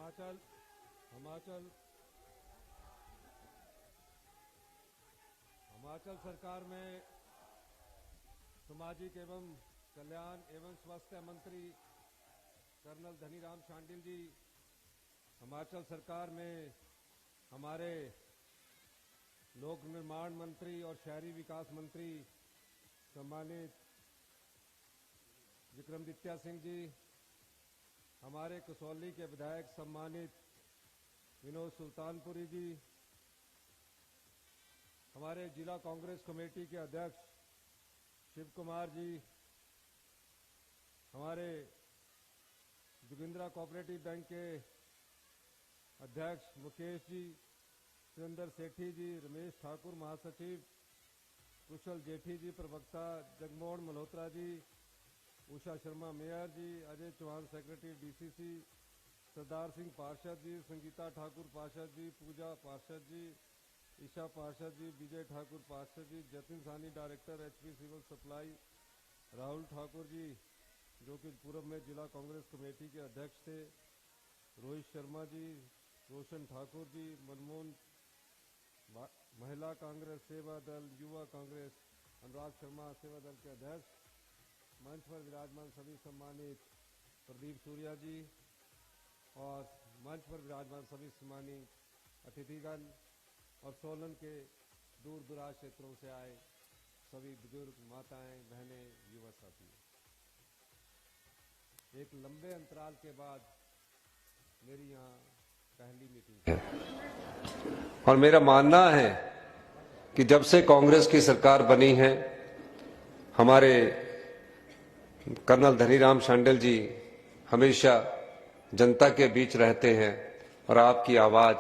हिमाचल हिमाचल हिमाचल सरकार में सामाजिक एवं कल्याण एवं स्वास्थ्य मंत्री कर्नल धनीराम शांडिल जी, हिमाचल सरकार में हमारे लोक निर्माण मंत्री और शहरी विकास मंत्री सम्मानित विक्रमादित्य सिंह जी, हमारे कसौली के विधायक सम्मानित विनोद सुल्तानपुरी जी, हमारे जिला कांग्रेस कमेटी के अध्यक्ष शिव कुमार जी, हमारे जोगिंद्रा कोऑपरेटिव बैंक के अध्यक्ष मुकेश जी, सुरेंद्र सेठी जी, रमेश ठाकुर महासचिव, कुशल जेठी जी प्रवक्ता, जगमोहन मल्होत्रा जी, उषा शर्मा मेयर जी, अजय चौहान सेक्रेटरी डीसीसी, सरदार सिंह पार्षद जी, संगीता ठाकुर पार्षद जी, पूजा पार्षद जी, ईशा पार्षद जी, विजय ठाकुर पार्षद ji, Jatin Sani director HP civil supply, Rahul Thakur ji जो कि पूर्व में जिला कांग्रेस कमेटी के अध्यक्ष थे, रोहित शर्मा जी, रोशन ठाकुर जी, मनमोहन महिला कांग्रेस सेवा दल, युवा कांग्रेस अनुराग शर्मा सेवा दल के अध्यक्ष, मंच पर विराजमान सभी सम्मानित प्रदीप सूर्या जी और मंच पर विराजमान सभी सम्मानित अतिथिगण और सोलन के दूर दराज क्षेत्रों से आए सभी बुजुर्ग, माताएं, बहनें, युवा साथी, एक लंबे अंतराल के बाद मेरी यहाँ पहली मीटिंग है और मेरा मानना है कि जब से कांग्रेस की सरकार बनी है, हमारे कर्नल धनीराम शांडिल जी हमेशा जनता के बीच रहते हैं और आपकी आवाज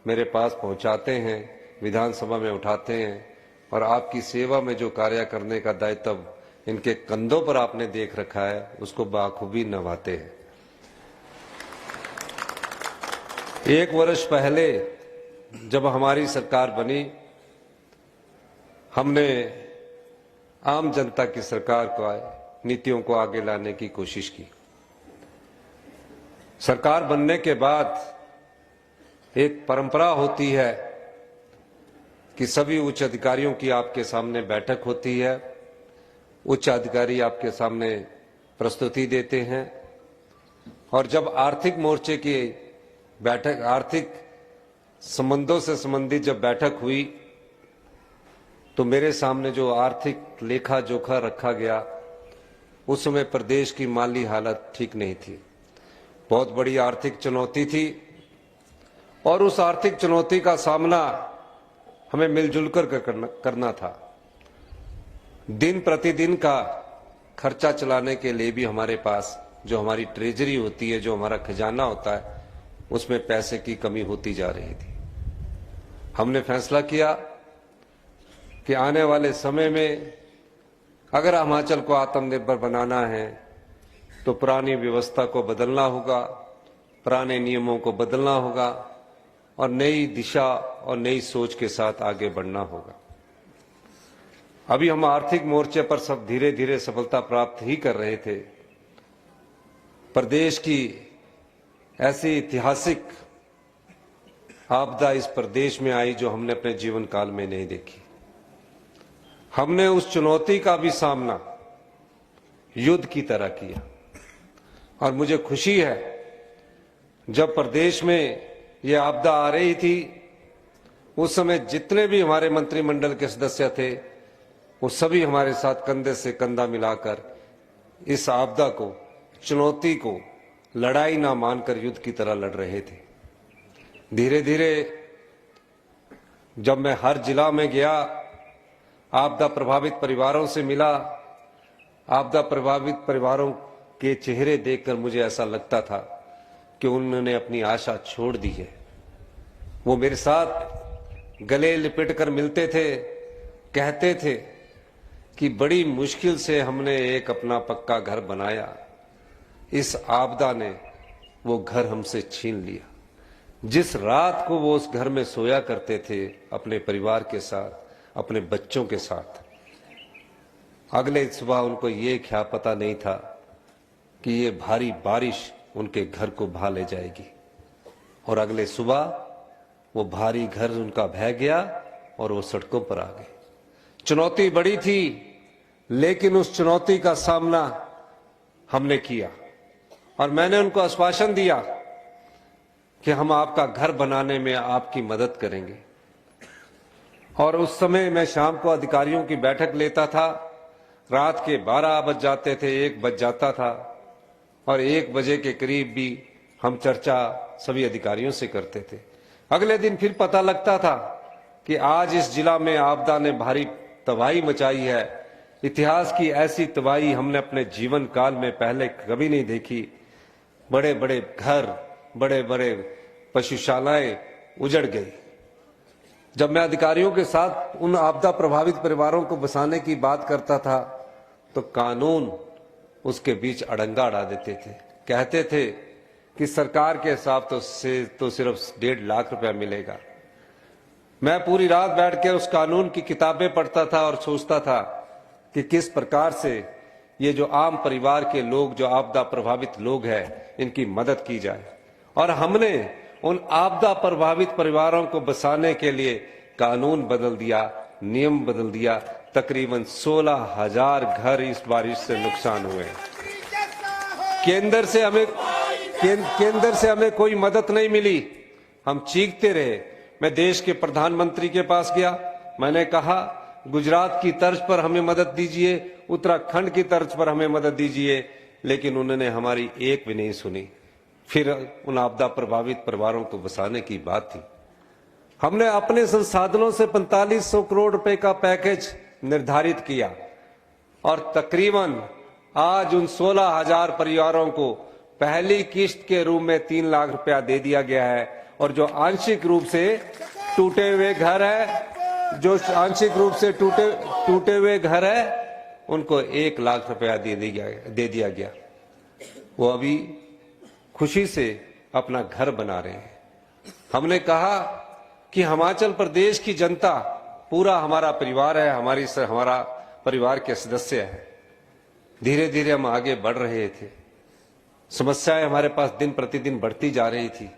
मेरे पास पहुंचाते हैं, विधानसभा में उठाते हैं और आपकी सेवा में जो कार्य करने का दायित्व इनके कंधों पर आपने देख रखा है, उसको बाखूबी निभाते हैं। 1 वर्ष पहले जब हमारी सरकार बनी, हमने आम जनता की सरकार को नीतियों को आगे लाने की कोशिश की। सरकार बनने के बाद एक परंपरा होती है कि सभी उच्च अधिकारियों की आपके सामने बैठक होती है, उच्च अधिकारी आपके सामने प्रस्तुति देते हैं और जब आर्थिक मोर्चे की बैठक, आर्थिक संबंधों से संबंधित जब बैठक हुई तो मेरे सामने जो आर्थिक लेखा जोखा रखा गया, उस समय प्रदेश की माली हालत ठीक नहीं थी, बहुत बड़ी आर्थिक चुनौती थी और उस आर्थिक चुनौती का सामना हमें मिलजुल कर करना था। दिन प्रतिदिन का खर्चा चलाने के लिए भी हमारे पास जो हमारी ट्रेजरी होती है, जो हमारा खजाना होता है, उसमें पैसे की कमी होती जा रही थी। हमने फैसला किया कि आने वाले समय में अगर हिमाचल को आत्मनिर्भर बनाना है तो पुरानी व्यवस्था को बदलना होगा, पुराने नियमों को बदलना होगा और नई दिशा और नई सोच के साथ आगे बढ़ना होगा। अभी हम आर्थिक मोर्चे पर सब धीरे धीरे सफलता प्राप्त ही कर रहे थे। प्रदेश की ऐसी ऐतिहासिक आपदा इस प्रदेश में आई जो हमने अपने जीवन काल में नहीं देखी। हमने उस चुनौती का भी सामना युद्ध की तरह किया और मुझे खुशी है जब प्रदेश में ये आपदा आ रही थी, उस समय जितने भी हमारे मंत्रिमंडल के सदस्य थे वो सभी हमारे साथ कंधे से कंधा मिलाकर इस आपदा को, चुनौती को लड़ाई ना मानकर युद्ध की तरह लड़ रहे थे। धीरे धीरे जब मैं हर जिला में गया, आपदा प्रभावित परिवारों से मिला, आपदा प्रभावित परिवारों के चेहरे देखकर मुझे ऐसा लगता था कि उन्होंने अपनी आशा छोड़ दी है। वो मेरे साथ गले लिपट कर मिलते थे, कहते थे कि बड़ी मुश्किल से हमने एक अपना पक्का घर बनाया, इस आपदा ने वो घर हमसे छीन लिया। जिस रात को वो उस घर में सोया करते थे अपने परिवार के साथ, अपने बच्चों के साथ, अगले सुबह उनको ये क्या पता नहीं था कि ये भारी बारिश उनके घर को भा ले जाएगी। और अगले सुबह वो भारी घर उनका बह गया और वो सड़कों पर आ गए। चुनौती बड़ी थी, लेकिन उस चुनौती का सामना हमने किया और मैंने उनको आश्वासन दिया कि हम आपका घर बनाने में आपकी मदद करेंगे। और उस समय मैं शाम को अधिकारियों की बैठक लेता था, रात के 12 बज जाते थे, 1 बज जाता था और 1 बजे के करीब भी हम चर्चा सभी अधिकारियों से करते थे। अगले दिन फिर पता लगता था कि आज इस जिला में आपदा ने भारी तबाही मचाई है। इतिहास की ऐसी तबाही हमने अपने जीवन काल में पहले कभी नहीं देखी। बड़े बड़े घर, बड़े बड़े पशुशालाएं उजड़ गई। जब मैं अधिकारियों के साथ उन आपदा प्रभावित परिवारों को बसाने की बात करता था तो कानून उसके बीच अड़ंगा अड़ा देते थे। कहते थे कि सरकार के हिसाब से तो सिर्फ 1.5 लाख रुपया मिलेगा। मैं पूरी रात बैठकर उस कानून की किताबें पढ़ता था और सोचता था कि किस प्रकार से ये जो आम परिवार के लोग, जो आपदा प्रभावित लोग हैं, इनकी मदद की जाए। और हमने उन आपदा प्रभावित परिवारों को बसाने के लिए कानून बदल दिया, नियम बदल दिया। तकरीबन 16,000 घर इस बारिश से नुकसान हुए। केंद्र से हमें कोई मदद नहीं मिली। हम चीखते रहे। मैं देश के प्रधानमंत्री के पास गया, मैंने कहा गुजरात की तर्ज पर हमें मदद दीजिए, उत्तराखंड की तर्ज पर हमें मदद दीजिए, लेकिन उन्होंने हमारी एक भी नहीं सुनी। फिर उन आपदा प्रभावित परिवारों को बसाने की बात थी। हमने अपने संसाधनों से 4500 करोड़ रुपए का पैकेज निर्धारित किया और तकरीबन आज उन 16,000 परिवारों को पहली किस्त के रूप में 3 लाख रुपया दे दिया गया है। और जो आंशिक रूप से टूटे हुए घर है, टूटे हुए घर है, उनको 1 लाख रुपया दे दिया गया। वो अभी खुशी से अपना घर बना रहे हैं। हमने कहा कि हिमाचल प्रदेश की जनता पूरा हमारा परिवार है, हमारा परिवार के सदस्य है। धीरे धीरे हम आगे बढ़ रहे थे। समस्याएं हमारे पास दिन प्रतिदिन बढ़ती जा रही थी,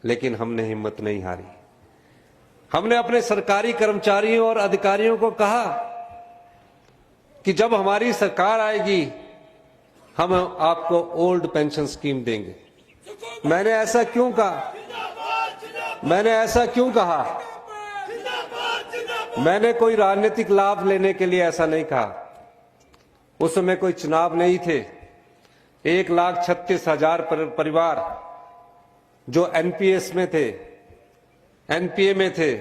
लेकिन हमने हिम्मत नहीं हारी। हमने अपने सरकारी कर्मचारियों और अधिकारियों को कहा कि जब हमारी सरकार आएगी हम आपको ओल्ड पेंशन स्कीम देंगे। मैंने ऐसा क्यों कहा? मैंने कोई राजनीतिक लाभ लेने के लिए ऐसा नहीं कहा। उस समय कोई चुनाव नहीं थे। 1,36,000 परिवार जो एनपीएस में थे, एनपीए में थे।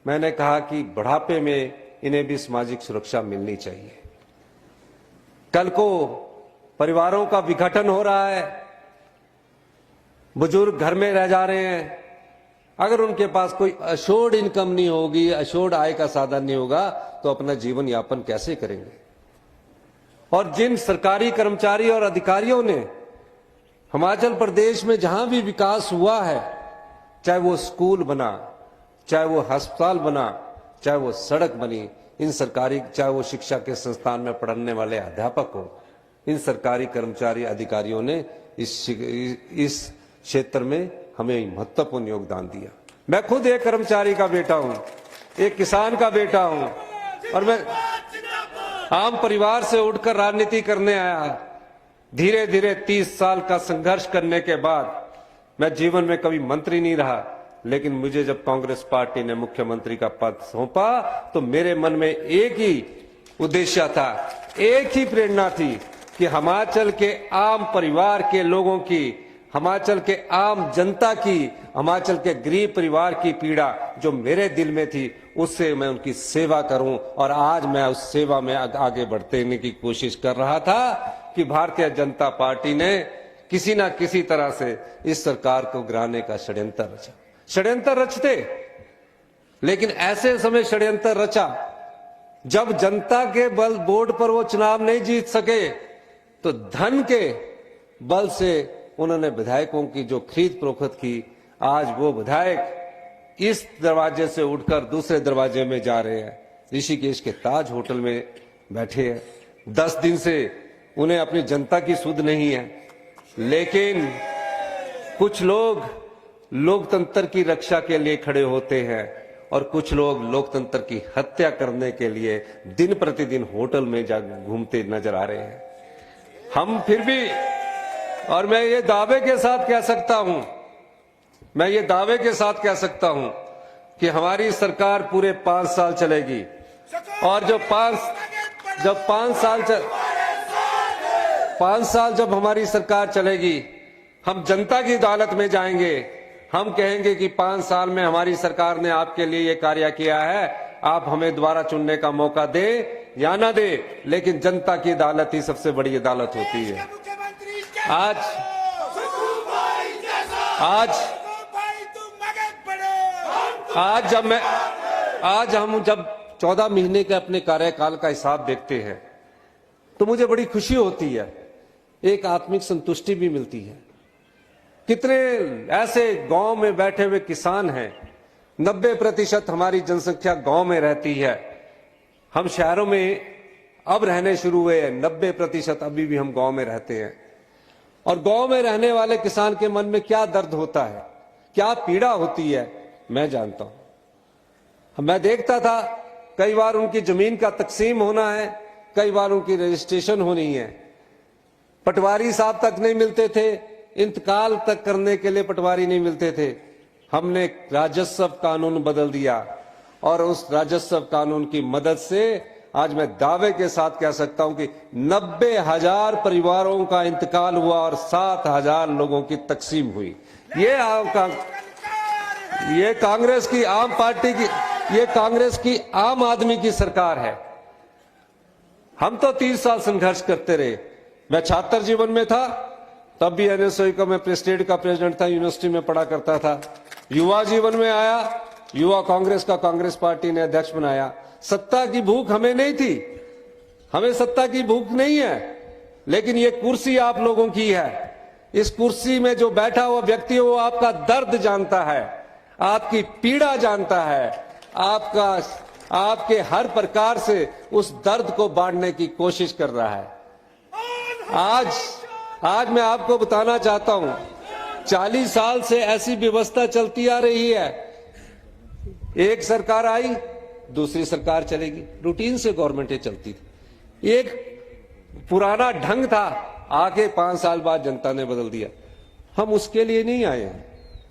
मैंने कहा कि बुढ़ापे में इन्हें भी सामाजिक सुरक्षा मिलनी चाहिए। कल को परिवारों का विघटन हो रहा है, बुजुर्ग घर में रह जा रहे हैं। अगर उनके पास कोई अशोर्ड इनकम नहीं होगी, अशोर्ड आय का साधन नहीं होगा, तो अपना जीवन यापन कैसे करेंगे? और जिन सरकारी कर्मचारी और अधिकारियों ने हिमाचल प्रदेश में जहां भी विकास हुआ है, चाहे वो स्कूल बना, चाहे वो अस्पताल बना, चाहे वो सड़क बनी, इन सरकारी, चाहे वो शिक्षा के संस्थान में पढ़ने वाले अध्यापक हो, इन सरकारी कर्मचारी अधिकारियों ने इस क्षेत्र में हमें महत्वपूर्ण योगदान दिया। मैं खुद एक कर्मचारी का बेटा हूं, एक किसान का बेटा हूं और मैं आम परिवार से उठकर राजनीति करने आया। धीरे धीरे 30 साल का संघर्ष करने के बाद मैं जीवन में कभी मंत्री नहीं रहा, लेकिन मुझे जब कांग्रेस पार्टी ने मुख्यमंत्री का पद सौंपा तो मेरे मन में एक ही उद्देश्य था, एक ही प्रेरणा थी कि हिमाचल के आम परिवार के लोगों की, हिमाचल के आम जनता की, हिमाचल के गरीब परिवार की पीड़ा जो मेरे दिल में थी, उससे मैं उनकी सेवा करूं। और आज मैं उस सेवा में आगे बढ़ने की कोशिश कर रहा था कि भारतीय जनता पार्टी ने किसी ना किसी तरह से इस सरकार को गिराने का षड्यंत्र रचा। षड्यंत्र रचते, लेकिन ऐसे समय षड्यंत्र रचा जब जनता के बल बोर्ड पर वो चुनाव नहीं जीत सके, तो धन के बल से उन्होंने विधायकों की जो खरीद फरोख्त की। आज वो विधायक इस दरवाजे से उठकर दूसरे दरवाजे में जा रहे हैं, ऋषिकेश के ताज होटल में बैठे हैं। 10 दिन से उन्हें अपनी जनता की सुध नहीं है, लेकिन कुछ लोग लोकतंत्र की रक्षा के लिए खड़े होते हैं और कुछ लोग लोकतंत्र की हत्या करने के लिए दिन प्रतिदिन होटल में जा घूमते नजर आ रहे हैं। हम फिर भी, और मैं ये दावे के साथ कह सकता हूं कि हमारी सरकार पूरे 5 साल चलेगी और जब 5 साल जब हमारी सरकार चलेगी, हम जनता की अदालत में जाएंगे। हम कहेंगे कि 5 साल में हमारी सरकार ने आपके लिए ये कार्य किया है, आप हमें दोबारा चुनने का मौका दे या ना दे, लेकिन जनता की अदालत ही सबसे बड़ी अदालत होती है। आज हम जब 14 महीने के अपने कार्यकाल का हिसाब देखते हैं तो मुझे बड़ी खुशी होती है, एक आत्मिक संतुष्टि भी मिलती है। कितने ऐसे गांव में बैठे हुए किसान हैं, 90% हमारी जनसंख्या गांव में रहती है। हम शहरों में अब रहने शुरू हुए हैं, 90% अभी भी हम गांव में रहते हैं। और गांव में रहने वाले किसान के मन में क्या दर्द होता है, क्या पीड़ा होती है, मैं जानता हूं। मैं देखता था कई बार उनकी जमीन का तकसीम होना है, कई बार उनकी रजिस्ट्रेशन होनी है, पटवारी साहब तक नहीं मिलते थे, इंतकाल तक करने के लिए पटवारी नहीं मिलते थे। हमने राजस्व कानून बदल दिया और उस राजस्व कानून की मदद से आज मैं दावे के साथ कह सकता हूं कि 90,000 परिवारों का इंतकाल हुआ और 7,000 लोगों की तकसीम हुई। ये कांग्रेस की आम पार्टी की, ये कांग्रेस की आम आदमी की सरकार है। हम तो 30 साल संघर्ष करते रहे। मैं छात्र जीवन में था, तब भी एनएसओ का मैं प्रेसिडेंट का प्रेसिडेंट था, यूनिवर्सिटी में पढ़ा करता था। युवा जीवन में आया, युवा कांग्रेस का कांग्रेस पार्टी ने अध्यक्ष बनाया। सत्ता की भूख हमें नहीं थी, हमें सत्ता की भूख नहीं है, लेकिन ये कुर्सी आप लोगों की है। इस कुर्सी में जो बैठा हुआ व्यक्ति है वो आपका दर्द जानता है, आपकी पीड़ा जानता है, आपके हर प्रकार से उस दर्द को बांटने की कोशिश कर रहा है। आज मैं आपको बताना चाहता हूं, 40 साल से ऐसी व्यवस्था चलती आ रही है। एक सरकार आई, दूसरी सरकार चलेगी, रूटीन से गवर्नमेंटें चलती थी। एक पुराना ढंग था, आके 5 साल बाद जनता ने बदल दिया। हम उसके लिए नहीं आए हैं।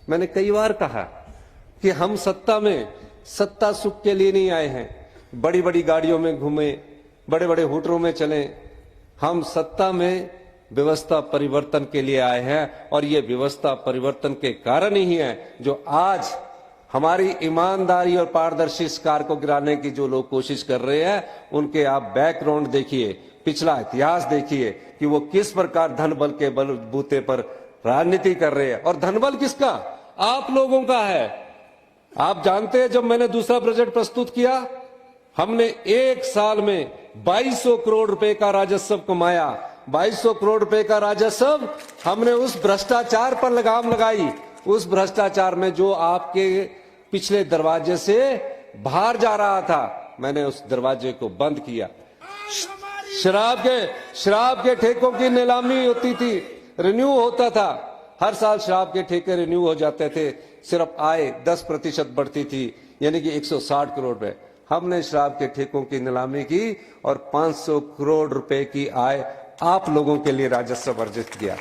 मैंने कई बार कहा कि हम सत्ता सुख के लिए नहीं आए हैं, बड़ी बड़ी गाड़ियों में घूमे, बड़े बड़े होटलों में चले। हम सत्ता में व्यवस्था परिवर्तन के लिए आए हैं और ये व्यवस्था परिवर्तन के कारण ही है जो आज हमारी ईमानदारी और पारदर्शी सरकार को गिराने की जो लोग कोशिश कर रहे हैं, उनके आप बैकग्राउंड देखिए, पिछला इतिहास देखिए कि वो किस प्रकार धन बल के बलबूते पर राजनीति कर रहे हैं। और धनबल किसका? आप लोगों का है। आप जानते हैं, जब मैंने दूसरा बजट प्रस्तुत किया, हमने एक साल में 2200 करोड़ रुपए का राजस्व कमाया। 2200 करोड़ रुपए का राजस्व हमने उस भ्रष्टाचार पर लगाम लगाई, उस भ्रष्टाचार में जो आपके पिछले दरवाजे से बाहर जा रहा था, मैंने उस दरवाजे को बंद किया। शराब के ठेकों की नीलामी होती थी, रिन्यू होता था, हर साल शराब के ठेके रिन्यू हो जाते थे, सिर्फ आय 10% बढ़ती थी, यानी कि 160 करोड़ रुपए। हमने शराब के ठेकों की नीलामी की और 500 करोड़ रुपए की आय आप लोगों के लिए राजस्व अर्जित किया।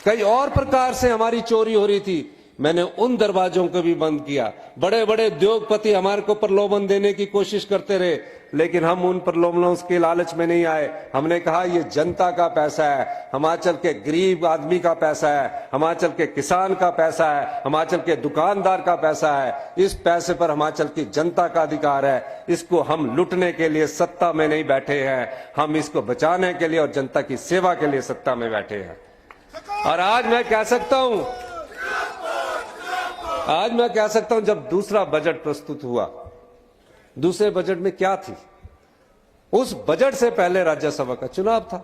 कई और प्रकार से हमारी चोरी हो रही थी, मैंने उन दरवाजों को भी बंद किया। बड़े बड़े उद्योगपति हमारे को प्रलोभन देने की कोशिश करते रहे, लेकिन हम उन प्रलोभनों के लालच में नहीं आए। हमने कहा ये जनता का पैसा है, हिमाचल के गरीब आदमी का पैसा है, हिमाचल के किसान का पैसा है, हिमाचल के दुकानदार का पैसा है। इस पैसे पर हिमाचल की जनता का अधिकार है। इसको हम लुटने के लिए सत्ता में नहीं बैठे हैं, हम इसको बचाने के लिए और जनता की सेवा के लिए सत्ता में बैठे हैं। और आज मैं कह सकता हूं, जब दूसरा बजट प्रस्तुत हुआ, दूसरे बजट में क्या थी? उस बजट से पहले राज्यसभा का चुनाव था।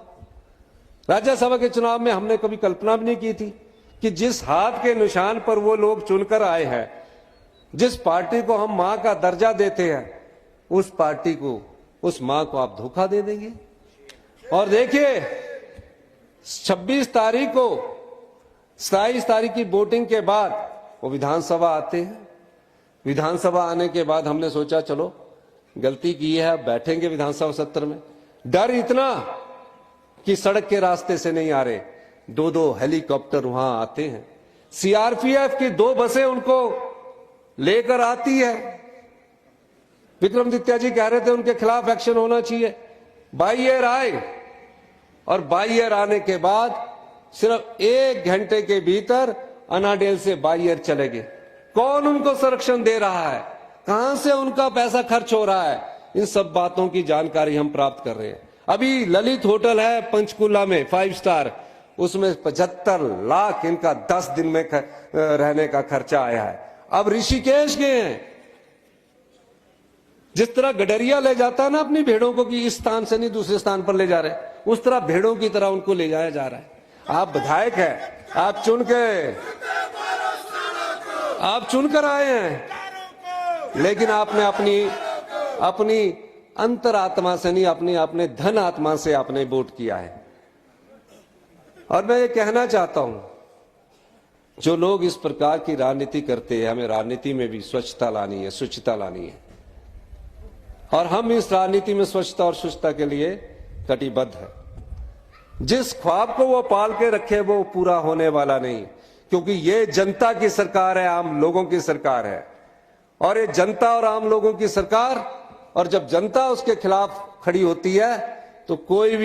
राज्यसभा के चुनाव में हमने कभी कल्पना भी नहीं की थी कि जिस हाथ के निशान पर वो लोग चुनकर आए हैं, जिस पार्टी को हम मां का दर्जा देते हैं, उस पार्टी को, उस मां को आप धोखा दे देंगे। और देखिए, 26 तारीख को 27 तारीख की वोटिंग के बाद वो विधानसभा आते हैं। विधानसभा आने के बाद हमने सोचा चलो गलती की है, बैठेंगे विधानसभा सत्र में। डर इतना कि सड़क के रास्ते से नहीं आ रहे, 2-2 हेलीकॉप्टर वहां आते हैं, सीआरपीएफ की 2 बसें उनको लेकर आती है। विक्रमादित्य जी कह रहे थे उनके खिलाफ एक्शन होना चाहिए। बाई एयर आए और बाई एयर आने के बाद सिर्फ 1 घंटे के भीतर अनाडेल से बाई एयर चले गए। कौन उनको संरक्षण दे रहा है, कहां से उनका पैसा खर्च हो रहा है, इन सब बातों की जानकारी हम प्राप्त कर रहे हैं। अभी ललित होटल है पंचकुला में 5 स्टार, उसमें 75 लाख इनका 10 दिन में रहने का खर्चा आया है। अब ऋषिकेश गए हैं, जिस तरह गडरिया ले जाता है ना अपनी भेड़ों को कि इस स्थान से नहीं दूसरे स्थान पर ले जा रहे, उस तरह भेड़ों की तरह उनको ले जाया जा रहा है। आप विधायक हैं, आप चुनकर आए हैं, लेकिन आपने अपनी अंतरात्मा से नहीं, अपने धन आत्मा से आपने वोट किया है। और मैं ये कहना चाहता हूं, जो लोग इस प्रकार की राजनीति करते हैं, हमें राजनीति में भी स्वच्छता लानी है, शुचिता लानी है, और हम इस राजनीति में स्वच्छता और शुचिता के लिए कटिबद्ध है। जिस ख्वाब को वो पाल के रखे वो पूरा होने वाला नहीं, क्योंकि ये जनता की सरकार है, आम लोगों की सरकार है। और ये जनता और आम लोगों की सरकार, और जब जनता उसके खिलाफ खड़ी होती है तो कोई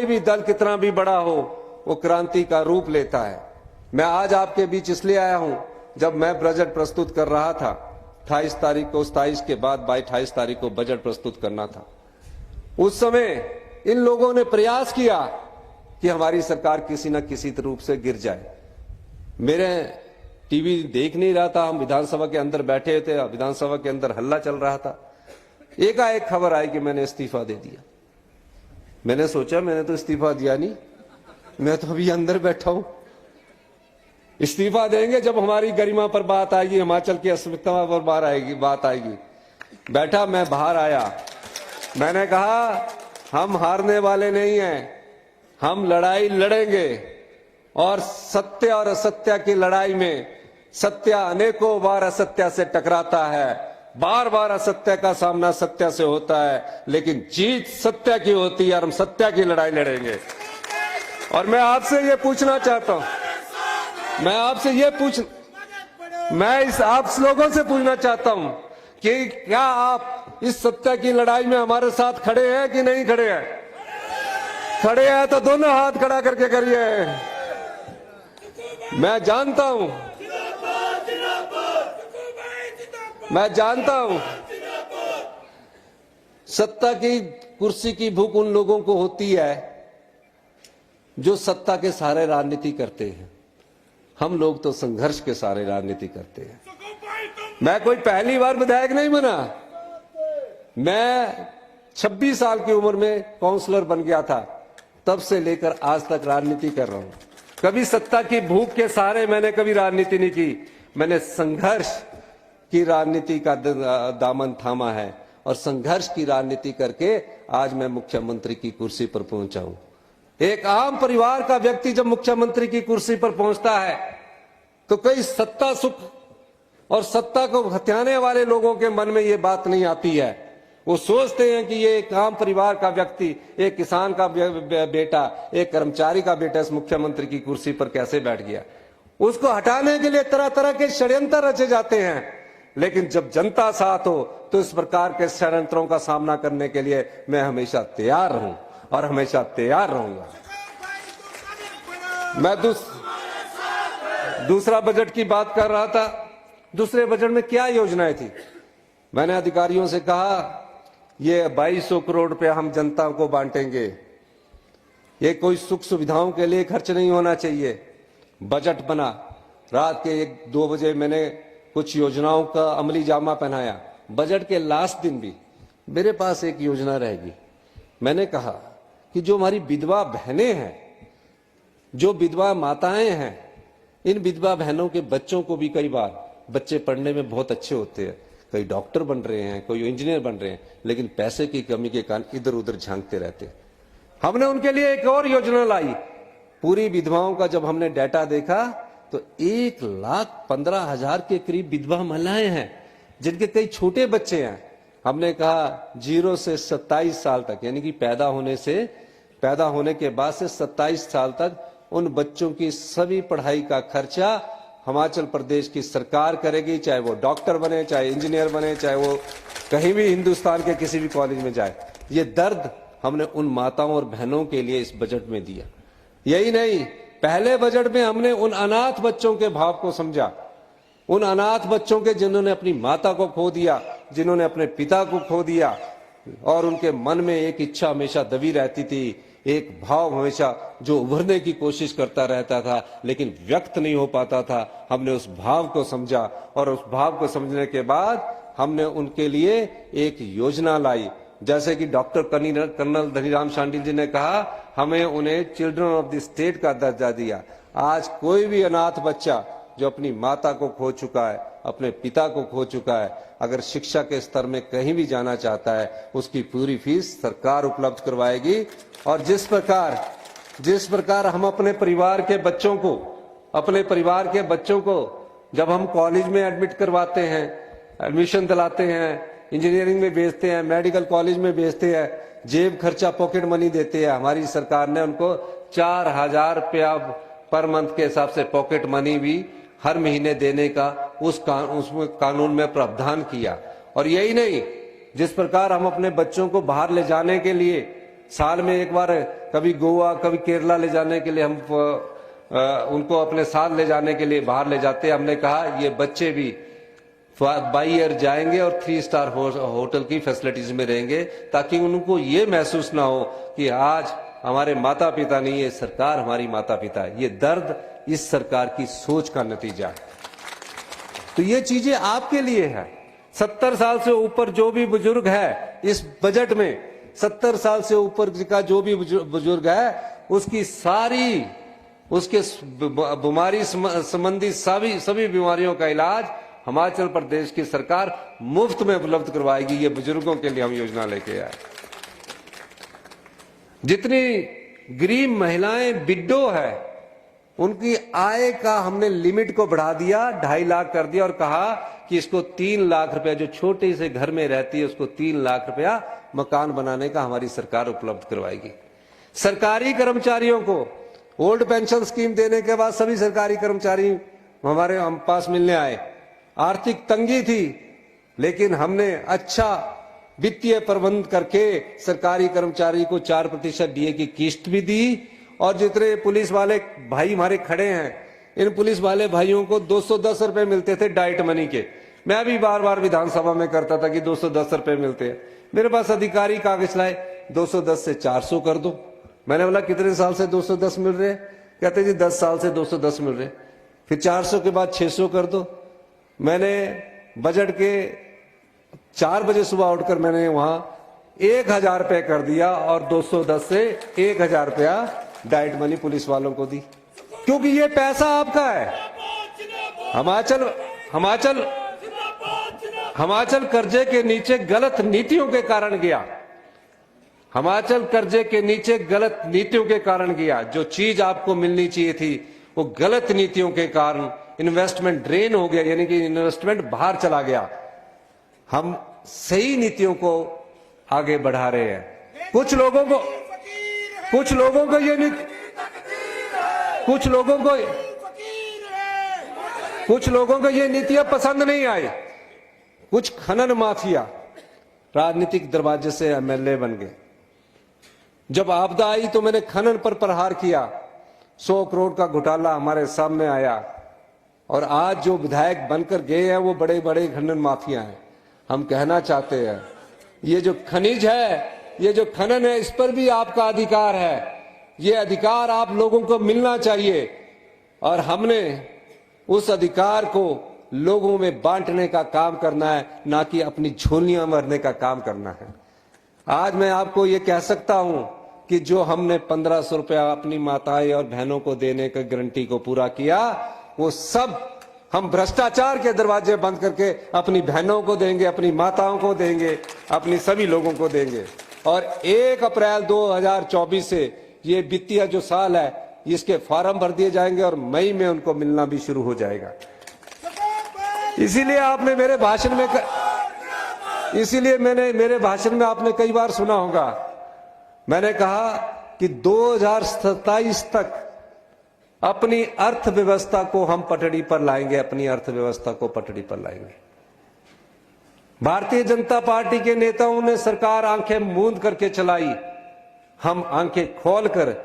भी दल कितना भी बड़ा हो वो क्रांति का रूप लेता है। मैं आज आपके बीच इसलिए आया हूं, जब मैं बजट प्रस्तुत कर रहा था 28 तारीख को, 27 के बाद 28 तारीख को बजट प्रस्तुत करना था, उस समय इन लोगों ने प्रयास किया कि हमारी सरकार किसी न किसी रूप से गिर जाए। मेरे टीवी देख नहीं रहा था, हम विधानसभा के अंदर बैठे थे, विधानसभा के अंदर हल्ला चल रहा था, एकाएक खबर आई कि मैंने इस्तीफा दे दिया। मैंने सोचा मैंने तो इस्तीफा दिया नहीं, मैं तो अभी अंदर बैठा हूं। इस्तीफा देंगे जब हमारी गरिमा पर बात आएगी, हिमाचल की अस्मिता पर बात आएगी। बैठा, मैं बाहर आया, मैंने कहा हम हारने वाले नहीं हैं, हम लड़ाई लड़ेंगे, और सत्य और असत्य की लड़ाई में सत्य अनेकों बार असत्य से टकराता है, बार बार असत्य का सामना सत्य से होता है, लेकिन जीत सत्य की होती है और हम सत्य की लड़ाई लड़ेंगे। और मैं आपसे ये पूछना चाहता हूं, आप लोगों से पूछना चाहता हूं कि क्या आप इस सत्य की लड़ाई में हमारे साथ खड़े हैं कि नहीं खड़े हैं? खड़े हैं तो दोनों हाथ खड़ा करके करिए। मैं जानता हूं सत्ता की कुर्सी की भूख उन लोगों को होती है जो सत्ता के सहारे राजनीति करते हैं। हम लोग तो संघर्ष के सहारे राजनीति करते हैं। मैं कोई पहली बार विधायक नहीं बना, मैं 26 साल की उम्र में काउंसलर बन गया था, तब से लेकर आज तक राजनीति कर रहा हूं। कभी सत्ता की भूख के सहारे मैंने कभी राजनीति नहीं की, मैंने संघर्ष की राजनीति का दामन थामा है, और संघर्ष की राजनीति करके आज मैं मुख्यमंत्री की कुर्सी पर पहुंचा हूं। एक आम परिवार का व्यक्ति जब मुख्यमंत्री की कुर्सी पर पहुंचता है तो कई सत्ता सुख और सत्ता को हथियाने वाले लोगों के मन में ये बात नहीं आती है। वो सोचते हैं कि ये एक आम परिवार का व्यक्ति, एक किसान का बेटा, एक कर्मचारी का बेटा इस मुख्यमंत्री की कुर्सी पर कैसे बैठ गया। उसको हटाने के लिए तरह तरह के षड्यंत्र रचे जाते हैं, लेकिन जब जनता साथ हो तो इस प्रकार के षड्यंत्रों का सामना करने के लिए मैं हमेशा तैयार हूं और हमेशा तैयार रहूंगा। मैं दूसरा बजट की बात कर रहा था। दूसरे बजट में क्या योजनाएं थी? मैंने अधिकारियों से कहा ये 2200 करोड़ रुपया हम जनता को बांटेंगे, ये कोई सुख सुविधाओं के लिए खर्च नहीं होना चाहिए। बजट बना, रात के 1-2 बजे मैंने कुछ योजनाओं का अमली जामा पहनाया। बजट के लास्ट दिन भी मेरे पास एक योजना रहेगी। मैंने कहा कि जो हमारी विधवा बहनें हैं, जो विधवा माताएं हैं, इन विधवा बहनों के बच्चों को भी कई बार बच्चे पढ़ने में बहुत अच्छे होते हैं, कई डॉक्टर बन रहे हैं, कोई इंजीनियर बन रहे हैं, लेकिन पैसे की कमी के कारण इधर उधर झांकते रहते हैं। हमने उनके लिए एक और योजना लाई। पूरी विधवाओं का जब हमने डाटा देखा तो 1,15,000 के करीब विधवा महिलाएं हैं जिनके कई छोटे बच्चे हैं। हमने कहा 0 से 27 साल तक, यानी कि पैदा होने के बाद से 27 साल तक उन बच्चों की सभी पढ़ाई का खर्चा हिमाचल प्रदेश की सरकार करेगी, चाहे वो डॉक्टर बने, चाहे इंजीनियर बने, चाहे वो कहीं भी हिंदुस्तान के किसी भी कॉलेज में जाए। ये दर्द हमने उन माताओं और बहनों के लिए इस बजट में दिया। यही नहीं, पहले बजट में हमने उन अनाथ बच्चों के भाव को समझा, उन अनाथ बच्चों के जिन्होंने अपनी माता को खो दिया, जिन्होंने अपने पिता को खो दिया, और उनके मन में एक इच्छा हमेशा दबी रहती थी, एक भाव हमेशा जो उभरने की कोशिश करता रहता था लेकिन व्यक्त नहीं हो पाता था। हमने उस भाव को समझा और उस भाव को समझने के बाद हमने उनके लिए एक योजना लाई। जैसे कि डॉक्टर कर्नल धनीराम शांडिल जी ने कहा, हमें उन्हें चिल्ड्रन ऑफ द स्टेट का दर्जा दिया। आज कोई भी अनाथ बच्चा जो अपनी माता को खो चुका है, अपने पिता को खो चुका है, अगर शिक्षा के स्तर में कहीं भी जाना चाहता है, उसकी पूरी फीस सरकार उपलब्ध करवाएगी। और जिस प्रकार हम अपने परिवार के बच्चों को जब हम कॉलेज में एडमिट करवाते हैं, एडमिशन दिलाते हैं, इंजीनियरिंग में भेजते हैं, मेडिकल कॉलेज में भेजते हैं, जेब खर्चा पॉकेट मनी देते हैं, हमारी सरकार ने उनको 4,000 रुपया पर मंथ के हिसाब से पॉकेट मनी भी हर महीने देने का उसमें कानून में प्रावधान किया। और यही नहीं, जिस प्रकार हम अपने बच्चों को बाहर ले जाने के लिए साल में एक बार कभी गोवा कभी केरला ले जाने के लिए हम उनको अपने साथ ले जाने के लिए बाहर ले जाते हैं, हमने कहा ये बच्चे भी बाई ईयर जाएंगे और 3 स्टार होटल की फैसिलिटीज में रहेंगे, ताकि उनको ये महसूस ना हो कि आज हमारे माता पिता नहीं, ये सरकार हमारी माता पिता है। ये दर्द इस सरकार की सोच का नतीजा है। तो ये चीजें आपके लिए है। 70 साल से ऊपर जो भी बुजुर्ग है, इस बजट में 70 साल से ऊपर का जो भी बुजुर्ग है, उसकी सारी उसके बीमारी संबंधी सभी बीमारियों का इलाज हिमाचल प्रदेश की सरकार मुफ्त में उपलब्ध करवाएगी। ये बुजुर्गों के लिए हम योजना लेके आए। जितनी गरीब महिलाएं बिड्डो है, उनकी आय का हमने लिमिट को बढ़ा दिया, 2.5 लाख कर दिया और कहा कि इसको 3 लाख रुपया, जो छोटे से घर में रहती है उसको 3 लाख रुपया मकान बनाने का हमारी सरकार उपलब्ध करवाएगी। सरकारी कर्मचारियों को ओल्ड पेंशन स्कीम देने के बाद सभी सरकारी कर्मचारी हमारे हम पास मिलने आए। आर्थिक तंगी थी, लेकिन हमने अच्छा वित्तीय प्रबंध करके सरकारी कर्मचारी को 4% डीए की किस्त भी दी। और जितने पुलिस वाले भाई हमारे खड़े हैं, इन पुलिस वाले भाइयों को 210 रुपए मिलते थे डाइट मनी के। मैं भी बार विधानसभा में करता था कि 210 रुपए मिलते हैं। मेरे पास अधिकारी कागज लाए, 210 से 400 कर दो। मैंने बोला कितने साल से 210 मिल रहे? कहते जी 10 साल से 210 मिल रहे। फिर 400 के बाद 600 कर दो। मैंने बजट के 4 बजे सुबह उठकर मैंने वहां 1,000 रुपए कर दिया और 210 से 1,000 रुपया डाइट मनी पुलिस वालों को दी, क्योंकि ये पैसा आपका है। हिमाचल कर्जे के नीचे गलत नीतियों के कारण गया। हिमाचल कर्जे के नीचे गलत नीतियों के कारण गया। जो चीज आपको मिलनी चाहिए थी वो गलत नीतियों के कारण इन्वेस्टमेंट ड्रेन हो गया, यानी कि इन्वेस्टमेंट बाहर चला गया। हम सही नीतियों को आगे बढ़ा रहे हैं। कुछ लोगों को ये नीतियां पसंद नहीं आई। कुछ खनन माफिया राजनीतिक दरवाजे से एमएलए बन गए। जब आपदा आई तो मैंने खनन पर प्रहार किया। 100 करोड़ का घोटाला हमारे सामने आया और आज जो विधायक बनकर गए हैं वो बड़े बड़े खनन माफिया हैं। हम कहना चाहते हैं ये जो खनिज है, ये जो खनन है, इस पर भी आपका अधिकार है। ये अधिकार आप लोगों को मिलना चाहिए और हमने उस अधिकार को लोगों में बांटने का काम करना है, ना कि अपनी झोलियां भरने का काम करना है। आज मैं आपको ये कह सकता हूं कि जो हमने 1500 रुपया अपनी माताएं और बहनों को देने की गारंटी को पूरा किया, वो सब हम भ्रष्टाचार के दरवाजे बंद करके अपनी बहनों को देंगे, अपनी माताओं को देंगे, अपनी सभी लोगों को देंगे। और 1 अप्रैल 2024 से ये वित्तीय जो साल है इसके फॉर्म भर दिए जाएंगे और मई में उनको मिलना भी शुरू हो जाएगा। इसीलिए आपने मेरे भाषण में मेरे भाषण में आपने कई बार सुना होगा, मैंने कहा कि 2027 तक अपनी अर्थव्यवस्था को हम पटड़ी पर लाएंगे, अपनी अर्थव्यवस्था को पटड़ी पर लाएंगे। भारतीय जनता पार्टी के नेताओं ने सरकार आंखें मूंद करके चलाई, हम आंखें खोलकर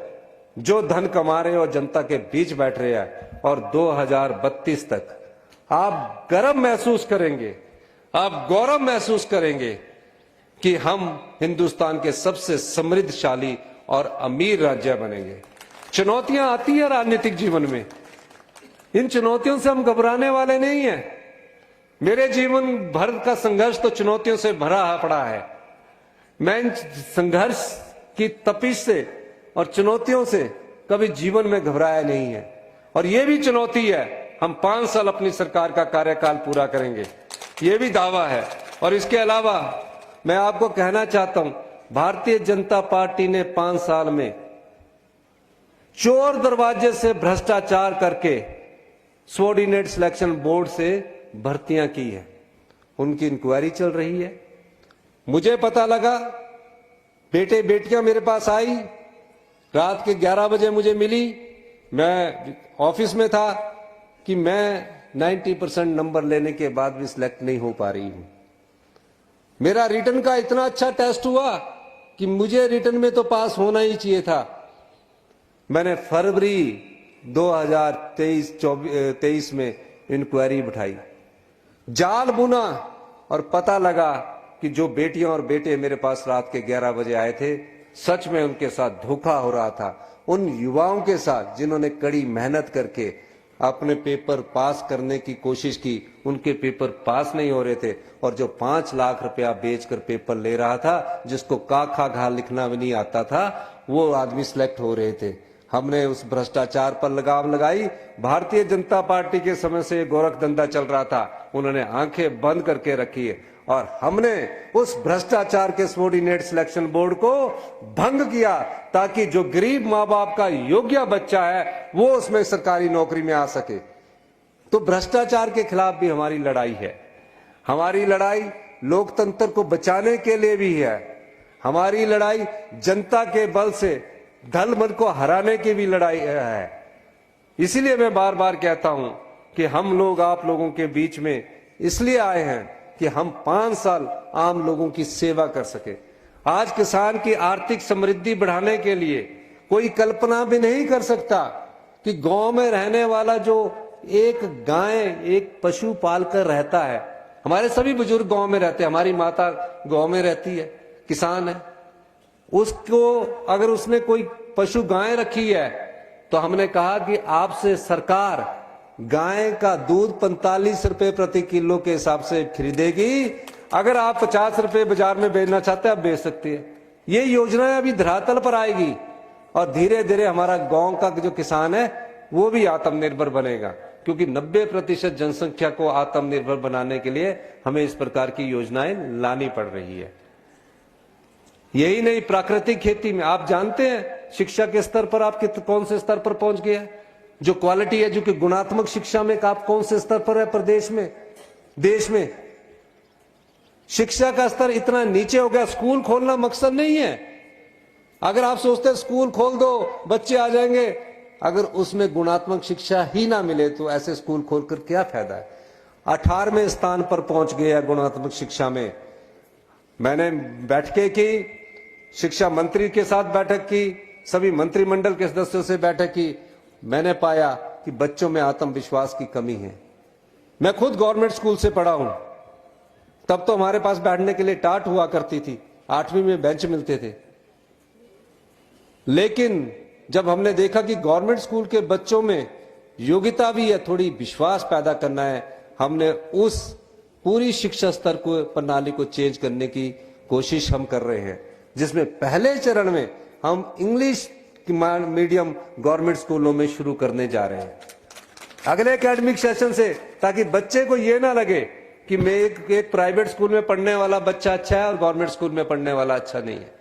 जो धन कमा रहे और जनता के बीच बैठ रहे हैं, और 2032 तक आप गर्व महसूस करेंगे, आप गौरव महसूस करेंगे कि हम हिंदुस्तान के सबसे समृद्धशाली और अमीर राज्य बनेंगे। चुनौतियां आती है राजनीतिक जीवन में, इन चुनौतियों से हम घबराने वाले नहीं हैं। मेरे जीवन भर का संघर्ष तो चुनौतियों से भरा पड़ा है। मैं इन संघर्ष की तपिश से और चुनौतियों से कभी जीवन में घबराया नहीं है, और ये भी चुनौती है, हम 5 साल अपनी सरकार का कार्यकाल पूरा करेंगे, ये भी दावा है। और इसके अलावा मैं आपको कहना चाहता हूं, भारतीय जनता पार्टी ने 5 साल में चोर दरवाजे से भ्रष्टाचार करके सबऑर्डिनेट सिलेक्शन बोर्ड से भर्तियां की है, उनकी इंक्वायरी चल रही है। मुझे पता लगा, बेटे बेटियां मेरे पास आई, रात के 11 बजे मुझे मिली, मैं ऑफिस में था, कि मैं 90% नंबर लेने के बाद भी सिलेक्ट नहीं हो पा रही हूं। मेरा रिटर्न का इतना अच्छा टेस्ट हुआ कि मुझे रिटर्न में तो पास होना ही चाहिए था। मैंने फरवरी 2023 में इंक्वायरी बिठाई, जाल बुना, और पता लगा कि जो बेटियां और बेटे मेरे पास रात के 11 बजे आए थे, सच में उनके साथ धोखा हो रहा था। उन युवाओं के साथ जिन्होंने कड़ी मेहनत करके अपने पेपर पास करने की कोशिश की, उनके पेपर पास नहीं हो रहे थे, और जो 5 लाख रुपया बेचकर पेपर ले रहा था, जिसको का खा घा लिखना भी नहीं आता था, वो आदमी सिलेक्ट हो रहे थे। हमने उस भ्रष्टाचार पर लगाम लगाई। भारतीय जनता पार्टी के समय से गोरख धंधा चल रहा था, उन्होंने आंखें बंद करके रखी है, और हमने उस भ्रष्टाचार के सबऑर्डिनेट सिलेक्शन बोर्ड को भंग किया, ताकि जो गरीब माँ बाप का योग्य बच्चा है वो उसमें सरकारी नौकरी में आ सके। तो भ्रष्टाचार के खिलाफ भी हमारी लड़ाई है। हमारी लड़ाई लोकतंत्र को बचाने के लिए भी है। हमारी लड़ाई जनता के बल से धन बल को हराने की भी लड़ाई है। इसीलिए मैं बार बार कहता हूं कि हम लोग आप लोगों के बीच में इसलिए आए हैं कि हम 5 साल आम लोगों की सेवा कर सके। आज किसान की आर्थिक समृद्धि बढ़ाने के लिए कोई कल्पना भी नहीं कर सकता कि गांव में रहने वाला जो एक गाय, एक पशु पालकर रहता है, हमारे सभी बुजुर्ग गांव में रहते हैं, हमारी माता गांव में रहती है, किसान है, उसको अगर उसने कोई पशु गाय रखी है, तो हमने कहा कि आपसे सरकार गाय का दूध 45 रुपए प्रति किलो के हिसाब से खरीदेगी। अगर आप 50 रुपए बाजार में बेचना चाहते हैं, आप बेच सकते हैं। ये योजना अभी धरातल पर आएगी, और धीरे धीरे हमारा गांव का जो किसान है वो भी आत्मनिर्भर बनेगा, क्योंकि 90% जनसंख्या को आत्मनिर्भर बनाने के लिए हमें इस प्रकार की योजनाएं लानी पड़ रही है। यही नहीं, प्राकृतिक खेती में आप जानते हैं शिक्षा के स्तर पर आप कौन से स्तर पर पहुंच गए हैं, जो क्वालिटी है, जो कि गुणात्मक शिक्षा में आप कौन से स्तर पर है प्रदेश में, देश में। शिक्षा का स्तर इतना नीचे हो गया। स्कूल खोलना मकसद नहीं है। अगर आप सोचते हैं स्कूल खोल दो बच्चे आ जाएंगे, अगर उसमें गुणात्मक शिक्षा ही ना मिले तो ऐसे स्कूल खोलकर क्या फायदा है। 18वें स्थान पर पहुंच गया गुणात्मक शिक्षा में। मैंने बैठकें की, शिक्षा मंत्री के साथ बैठक की, सभी मंत्रिमंडल के सदस्यों से बैठक की। मैंने पाया कि बच्चों में आत्मविश्वास की कमी है। मैं खुद गवर्नमेंट स्कूल से पढ़ा हूं, तब तो हमारे पास बैठने के लिए टाट हुआ करती थी, 8वीं में बेंच मिलते थे। लेकिन जब हमने देखा कि गवर्नमेंट स्कूल के बच्चों में योग्यता भी है, थोड़ी विश्वास पैदा करना है, हमने उस पूरी शिक्षा स्तर को, प्रणाली को चेंज करने की कोशिश हम कर रहे हैं, जिसमें पहले चरण में हम इंग्लिश मीडियम गवर्नमेंट स्कूलों में शुरू करने जा रहे हैं अगले एकेडमिक सेशन से, ताकि बच्चे को यह ना लगे कि मैं एक प्राइवेट स्कूल में पढ़ने वाला बच्चा अच्छा है और गवर्नमेंट स्कूल में पढ़ने वाला अच्छा नहीं है।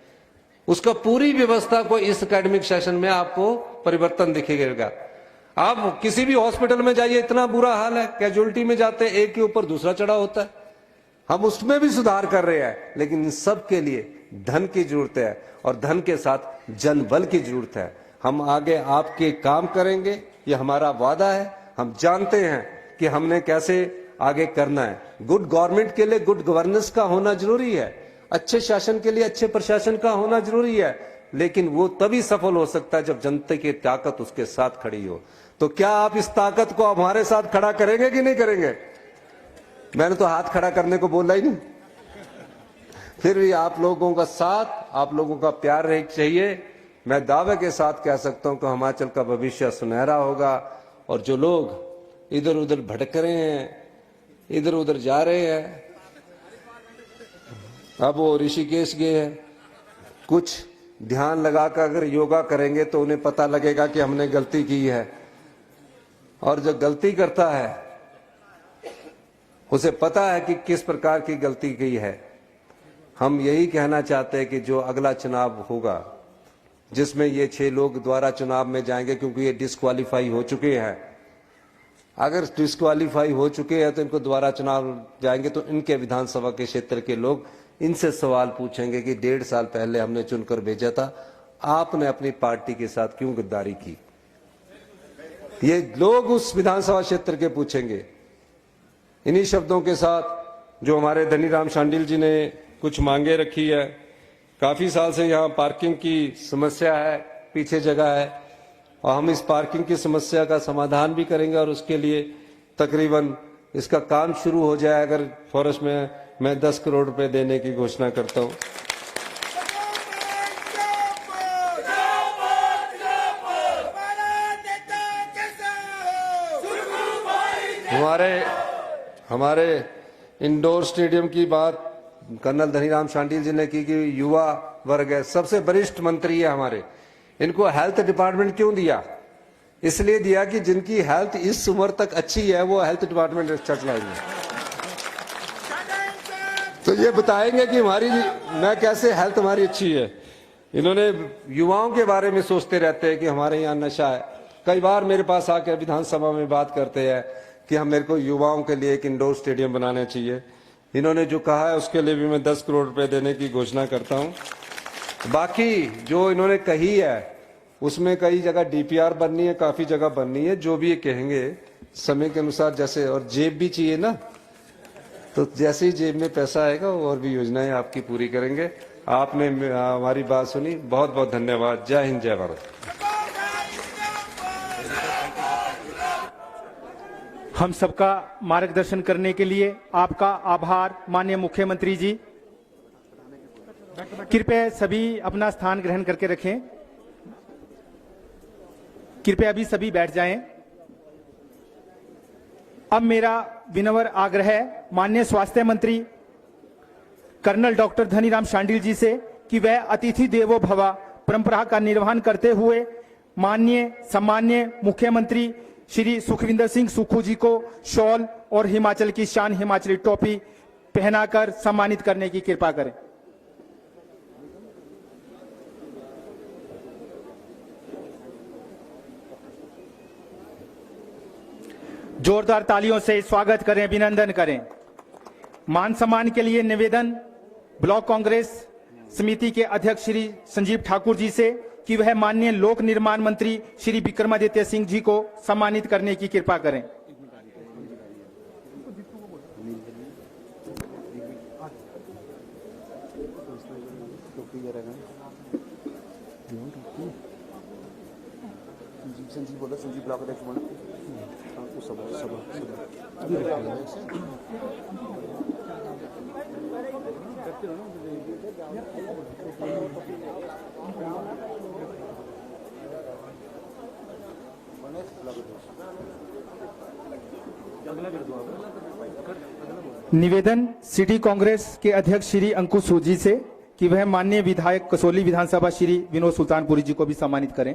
उसका पूरी व्यवस्था को इस एकेडमिक सेशन में आपको परिवर्तन दिखेगा। आप किसी भी हॉस्पिटल में जाइए, इतना बुरा हाल है, कैजुअलिटी में जाते एक के ऊपर दूसरा चढ़ा होता है। हम उसमें भी सुधार कर रहे हैं, लेकिन इन सब के लिए धन की जरूरत है और धन के साथ जनबल की जरूरत है। हम आगे आपके काम करेंगे, ये हमारा वादा है। हम जानते हैं कि हमने कैसे आगे करना है। गुड गवर्नमेंट के लिए गुड गवर्नेंस का होना जरूरी है, अच्छे शासन के लिए अच्छे प्रशासन का होना जरूरी है, लेकिन वो तभी सफल हो सकता है जब जनता की ताकत उसके साथ खड़ी हो। तो क्या आप इस ताकत को हमारे साथ खड़ा करेंगे कि नहीं करेंगे? मैंने तो हाथ खड़ा करने को बोला ही नहीं। फिर भी आप लोगों का साथ, आप लोगों का प्यार रहे चाहिए। मैं दावे के साथ कह सकता हूं कि हिमाचल का भविष्य सुनहरा होगा। और जो लोग इधर उधर भटक रहे हैं, इधर उधर जा रहे हैं, अब वो ऋषिकेश गए हैं, कुछ ध्यान लगाकर अगर योगा करेंगे तो उन्हें पता लगेगा कि हमने गलती की है। और जो गलती करता है उसे पता है कि किस प्रकार की गलती की है। हम यही कहना चाहते हैं कि जो अगला चुनाव होगा, जिसमें ये 6 लोग द्वारा चुनाव में जाएंगे, क्योंकि ये डिस्क्वालीफाई हो चुके हैं। अगर डिस्क्वालीफाई हो चुके हैं तो इनको द्वारा चुनाव जाएंगे तो इनके विधानसभा के क्षेत्र के लोग इनसे सवाल पूछेंगे कि 1.5 साल पहले हमने चुनकर भेजा था, आपने अपनी पार्टी के साथ क्यों गद्दारी की? ये लोग उस विधानसभा क्षेत्र के पूछेंगे। इन्हीं शब्दों के साथ जो हमारे धनीराम शांडिल जी ने कुछ मांगे रखी है, काफी साल से यहाँ पार्किंग की समस्या है, पीछे जगह है, और हम इस पार्किंग की समस्या का समाधान भी करेंगे। और उसके लिए तकरीबन इसका काम शुरू हो जाए अगर फॉरेस्ट में, मैं 10 करोड़ रुपए देने की घोषणा करता हूँ। हमारे इंडोर स्टेडियम की बात कर्नल धनीराम शांडिल जी ने की कि युवा वर्ग है, सबसे वरिष्ठ मंत्री है हमारे, इनको हेल्थ डिपार्टमेंट क्यों दिया? इसलिए दिया कि जिनकी हेल्थ इस उम्र तक अच्छी है वो हेल्थ डिपार्टमेंट अच्छा चलाएंगे। तो ये बताएंगे कि मैं कैसे हेल्थ हमारी अच्छी है। इन्होंने युवाओं के बारे में सोचते रहते हैं कि हमारे यहाँ नशा है। कई बार मेरे पास आकर विधानसभा में बात करते हैं कि हम, मेरे को युवाओं के लिए एक इंडोर स्टेडियम बनाना चाहिए। इन्होंने जो कहा है उसके लिए भी मैं 10 करोड़ रुपए देने की घोषणा करता हूं। बाकी जो इन्होंने कही है उसमें कई जगह डीपीआर बननी है, काफी जगह बननी है, जो भी ये कहेंगे समय के अनुसार। जैसे और जेब भी चाहिए ना, तो जैसे ही जेब में पैसा आएगा और भी योजनाएं आपकी पूरी करेंगे। आपने हमारी बात सुनी, बहुत बहुत धन्यवाद। जय हिंद, जय भारत। हम सबका मार्गदर्शन करने के लिए आपका आभार माननीय मुख्यमंत्री जी। कृपया सभी अपना स्थान ग्रहण करके रखें। कृपया अभी सभी बैठ जाएं। अब मेरा विनम्र आग्रह है माननीय स्वास्थ्य मंत्री कर्नल डॉक्टर धनीराम शांडिल जी से कि वह अतिथि देवो भव परंपरा का निर्वहन करते हुए माननीय सम्माननीय मुख्यमंत्री श्री सुखविंदर सिंह सुक्खू जी को शॉल और हिमाचल की शान हिमाचली टोपी पहनाकर सम्मानित करने की कृपा करें। जोरदार तालियों से स्वागत करें, अभिनंदन करें। मान सम्मान के लिए निवेदन ब्लॉक कांग्रेस समिति के अध्यक्ष श्री संजीव ठाकुर जी से कि वह माननीय लोक निर्माण मंत्री श्री विक्रमादित्य सिंह जी को सम्मानित करने की कृपा करें। संजीव बोला, संजीव ब्लॉक अध्यक्ष बोला। निवेदन सिटी कांग्रेस के अध्यक्ष श्री अंकुश सूजी से कि वह माननीय विधायक कसौली विधानसभा श्री विनोद सुल्तानपुरी जी को भी सम्मानित करें।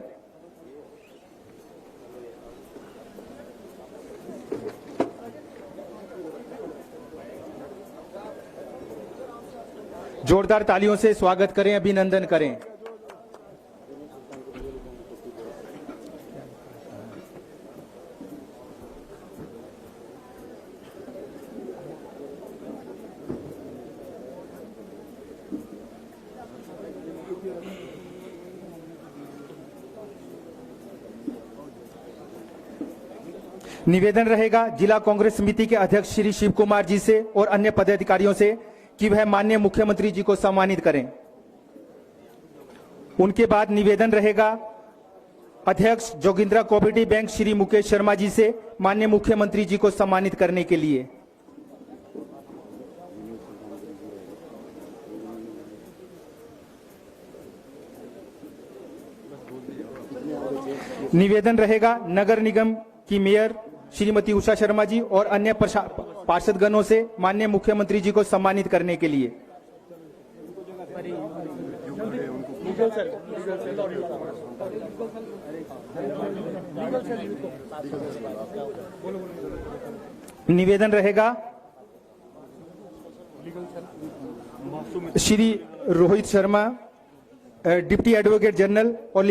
जोरदार तालियों से स्वागत करें, अभिनंदन करें। निवेदन रहेगा जिला कांग्रेस समिति के अध्यक्ष श्री शिव कुमार जी से और अन्य पदाधिकारियों से कि वह माननीय मुख्यमंत्री जी को सम्मानित करें। उनके बाद निवेदन रहेगा अध्यक्ष जोगिंद्रा कोऑपरेटिव बैंक श्री मुकेश शर्मा जी से माननीय मुख्यमंत्री जी को सम्मानित करने के लिए। निवेदन रहेगा नगर निगम की मेयर श्रीमती उषा शर्मा जी और अन्य पार्षदगणों से माननीय मुख्यमंत्री जी को सम्मानित करने के लिए। निवेदन रहेगा Shri Rohit Sharma deputy advocate general और